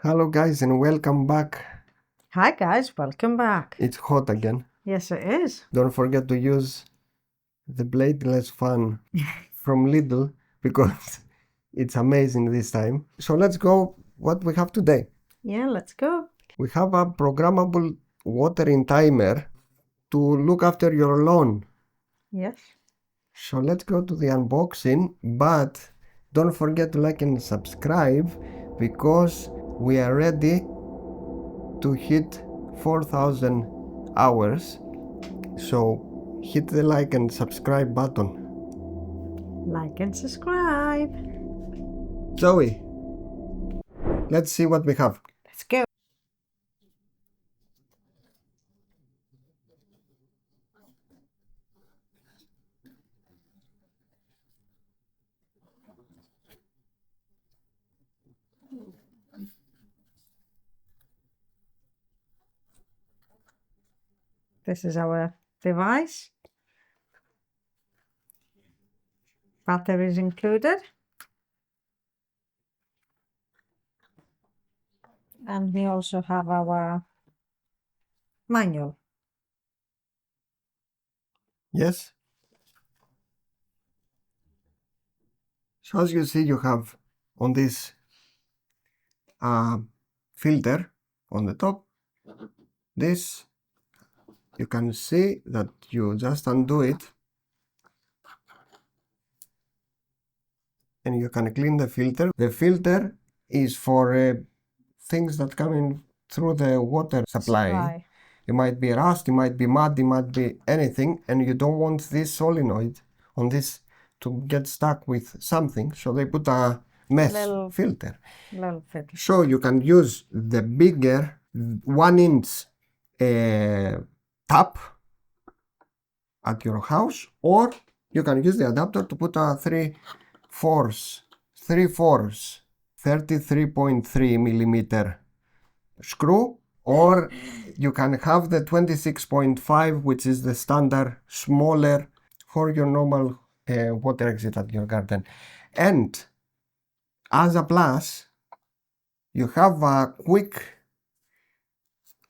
Hello guys and welcome back. Hi guys, welcome back. It's hot again. Yes, it is. Don't forget to use the bladeless fan from Lidl because it's amazing this time. So let's go what we have today. Yeah, let's go. We have a programmable watering timer to look after your lawn. Yes. So let's go to the unboxing, but don't forget to like and subscribe because we are ready to hit 4,000 hours. So hit the like and subscribe button. Like and subscribe. Zoe, let's see what we have. Let's go. This is our device. Batteries included. And we also have our manual. Yes. So as you see, you have on this filter on the top. This, you can see that you just undo it and you can clean the filter. The filter is for things that come in through the water supply. It might be rust, it might be mud, it might be anything, and you don't want this solenoid on this to get stuck with something, so they put a mesh filter. So you can use the bigger 1-inch tap at your house, or you can use the adapter to put a 3/4 33.3 millimeter screw, or you can have the 26.5, which is the standard smaller for your normal water exit at your garden. And as a plus, you have a quick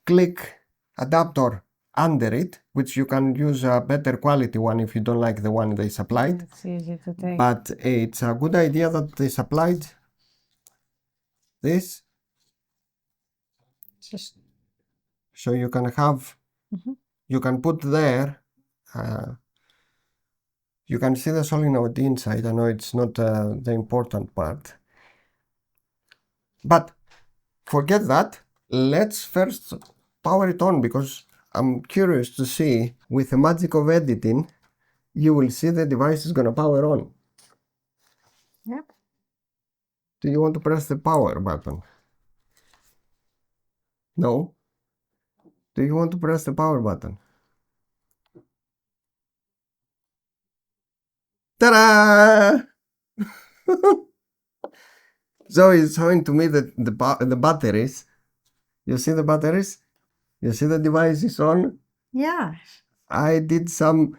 click adapter under it, which you can use a better quality one if you don't like the one they supplied. It's easy to take. But it's a good idea that they supplied this. Just so you can have, you can put there, you can see the solenoid inside. I know it's not the important part, but forget that. Let's first power it on because I'm curious to see, with the magic of editing, you will see the device is gonna power on. Yep. Do you want to press the power button? No? Do you want to press the power button? Ta-da! Zoe is showing to me the batteries. You see the batteries? You see the device is on? Yes. I did some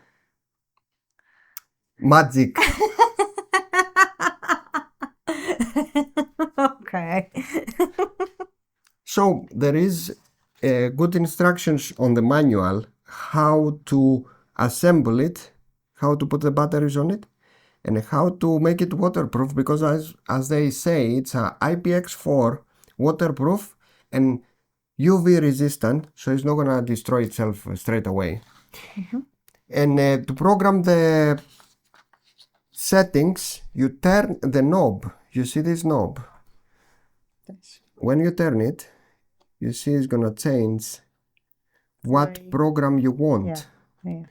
magic. Okay. So there is good instructions on the manual how to assemble it, how to put the batteries on it, and how to make it waterproof, because as they say, it's a IPX4 waterproof and UV resistant, so it's not gonna destroy itself straight away. And to program the settings, you turn the knob. You see this knob? When you turn it, you see it's gonna change what program you want. Yeah.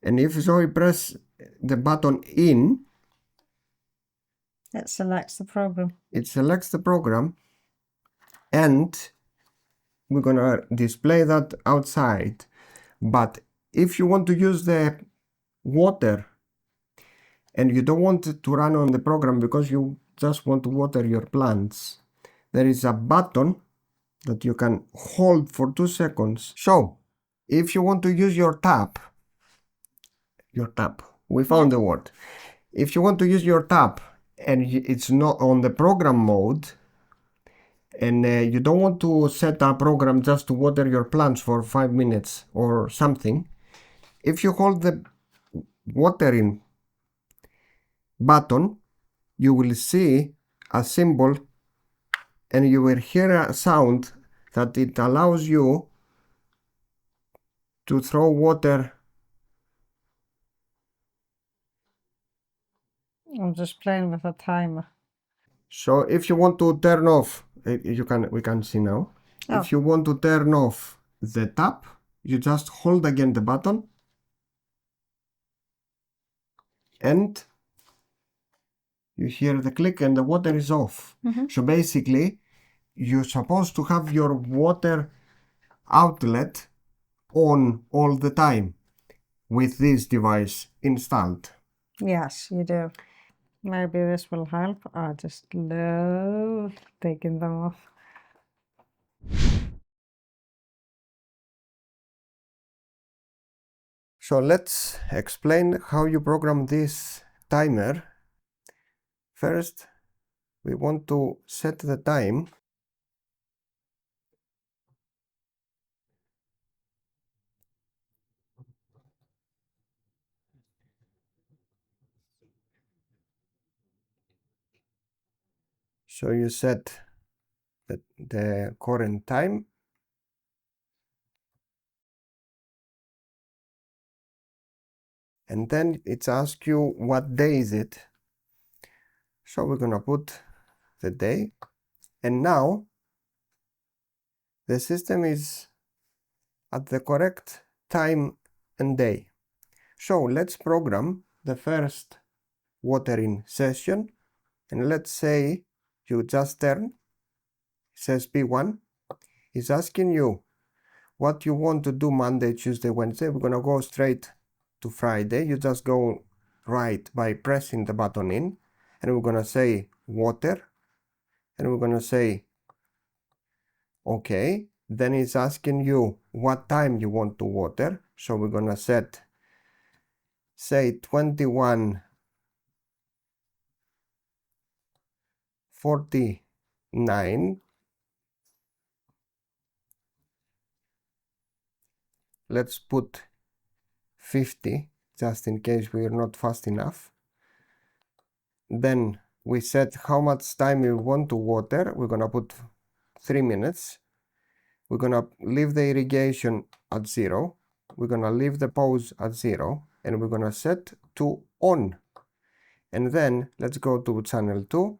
And if Zoe press the button in, It selects the program. it selects the program, and we're gonna display that outside. But if you want to use the water and you don't want it to run on the program because you just want to water your plants, there is a button that you can hold for 2 seconds. So if you want to use your tap, we found the word. If you want to use your tap and it's not on the program mode, and you don't want to set a program just to water your plants for 5 minutes or something, if you hold the watering button, you will see a symbol and you will hear a sound that it allows you to throw water. I'm just playing with a timer. So if you want to turn off, we can see now. Oh. If you want to turn off the tap, you just hold again the button and you hear the click and the water is off. So basically, you're supposed to have your water outlet on all the time with this device installed. Yes, you do. Maybe this will help. I just love taking them off. So let's explain how you program this timer. First, we want to set the time. So you set the current time. And then it asks you what day is it. So we're gonna put the day. And now the system is at the correct time and day. So let's program the first watering session. And let's say you just turn, it says P1. It's asking you what you want to do Monday, Tuesday, Wednesday. We're gonna go straight to Friday. You just go right by pressing the button in, and we're gonna say water, and we're gonna say okay. Then it's asking you what time you want to water. So we're gonna set, say 21:49. Let's put 50 just in case we're not fast enough. Then we set how much time we want to water. We're gonna put 3 minutes. We're gonna leave the irrigation at 0. We're gonna leave the pause at 0, and we're gonna set to on. And then let's go to channel 2,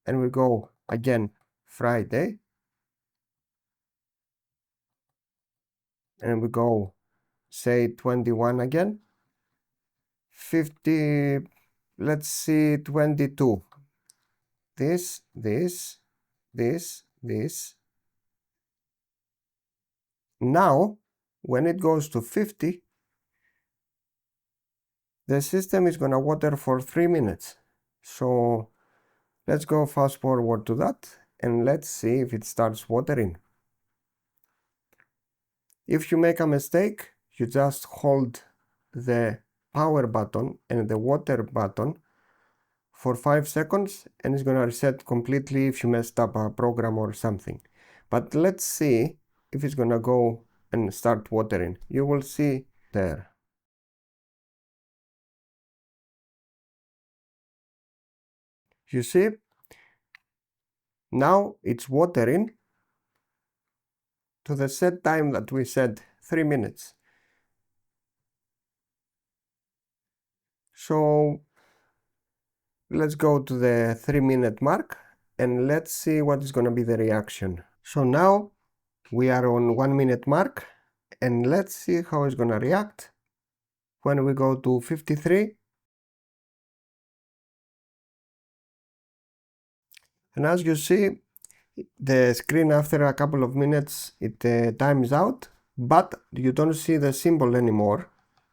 and we go again Friday, and we go say 21 again, 50, let's see 22. This. Now when it goes to 50, the system is gonna water for 3 minutes. So let's go fast forward to that and let's see if it starts watering. If you make a mistake, you just hold the power button and the water button for 5 seconds and it's gonna reset completely if you messed up a program or something. But let's see if it's gonna go and start watering. You will see there. You see? Now it's watering to the set time that we said, 3 minutes. So let's go to the 3-minute mark and let's see what is going to be the reaction. So now we are on 1-minute mark and let's see how it's going to react when we go to 53. And as you see, the screen after a couple of minutes it times out, but you don't see the symbol anymore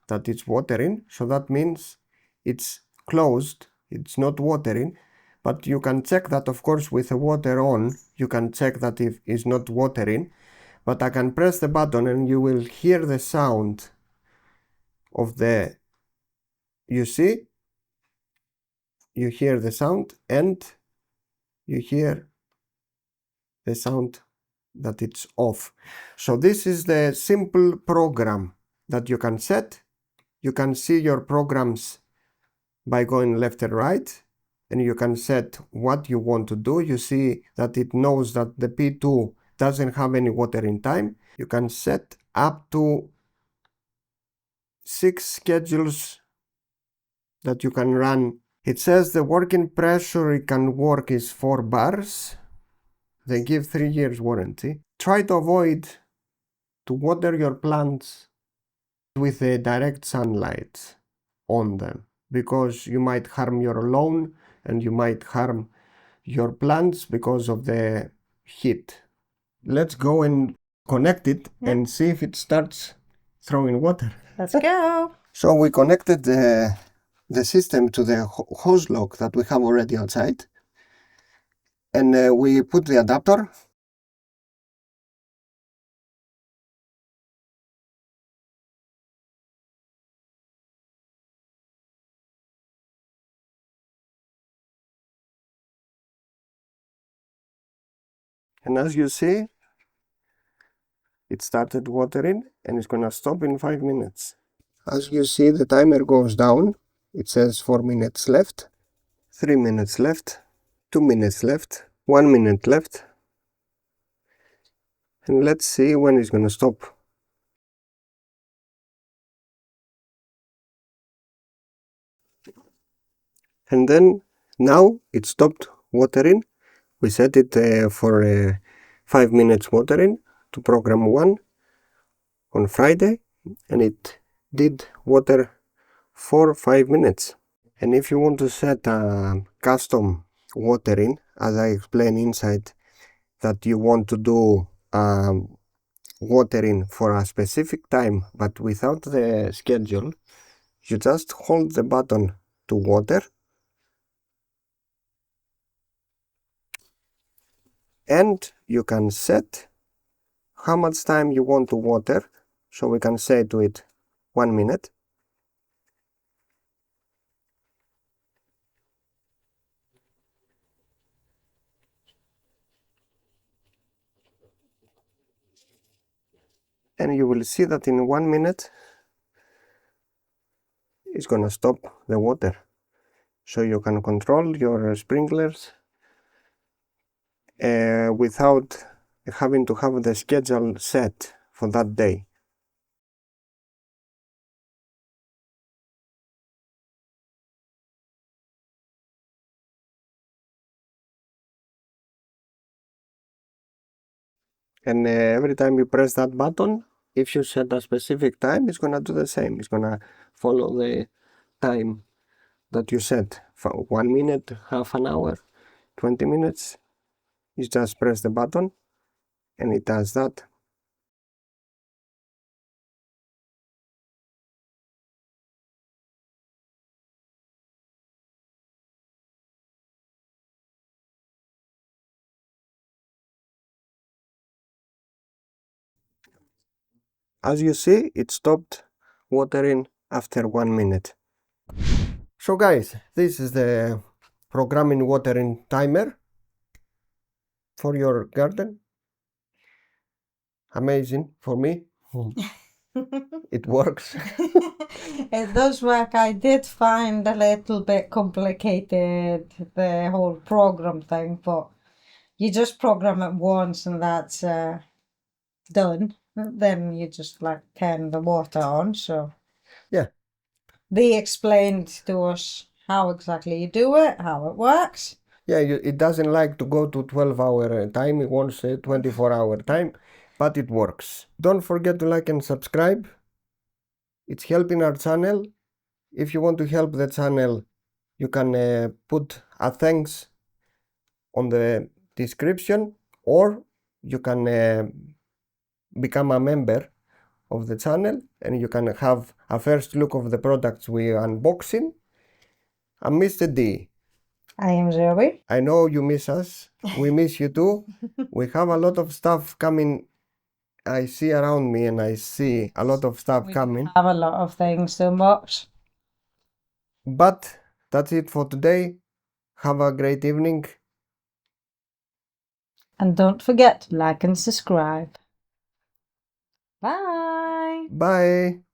that it's watering, so that means it's closed, it's not watering. But you can check that, of course, with the water on. You can check that if it's not watering, but I can press the button and you will hear the sound of the, you see, you hear the sound and you hear the sound that it's off. So this is the simple program that you can set. You can see your programs by going left and right, and you can set what you want to do. You see that it knows that the P2 doesn't have any watering time. You can set up to 6 schedules that you can run. It says the working pressure it can work is 4 bars. They give 3 years warranty. Try to avoid to water your plants with the direct sunlight on them, because you might harm your lawn and you might harm your plants because of the heat. Let's go and connect it and see if it starts throwing water. Let's go. So we connected the system to the hose lock that we have already outside, and we put the adapter. And as you see, it started watering and it's gonna stop in 5 minutes. As you see, the timer goes down. It says 4 minutes left, 3 minutes left, 2 minutes left, 1 minute left. And let's see when it's gonna stop. And then now it stopped watering. We set it for 5 minutes watering to program 1 on Friday, and it did water for 5 minutes. And if you want to set a custom watering, as I explained inside, that you want to do watering for a specific time but without the schedule, you just hold the button to water, and you can set how much time you want to water. So we can say to it 1 minute. And you will see that in 1 minute it's gonna stop the water. So you can control your sprinklers without having to have the schedule set for that day. And every time you press that button, if you set a specific time, it's gonna do the same. It's gonna follow the time that you set for 1 minute, half an hour, 20 minutes. You just press the button and it does that. As you see, it stopped watering after 1 minute. So guys, this is the programming watering timer for your garden. Amazing for me. It works. It does work. I did find a little bit complicated, the whole program thing, but you just program it once and that's done. Then you just like turn the water on. So Yeah. they explained to us how exactly you do it, how it works. Yeah, it doesn't like to go to 12-hour time. It wants a 24-hour time, but it works. Don't forget to like and subscribe. It's helping our channel. If you want to help the channel, you can put a thanks on the description, or you can become a member of the channel and you can have a first look of the products we are unboxing. I'm Mr. D. I am Zoe. I know you miss us. We miss you too. We have a lot of stuff coming. I see around me and I see a lot of stuff coming. Have a lot of things to unbox. But that's it for today. Have a great evening. And don't forget to like and subscribe. Bye. Bye.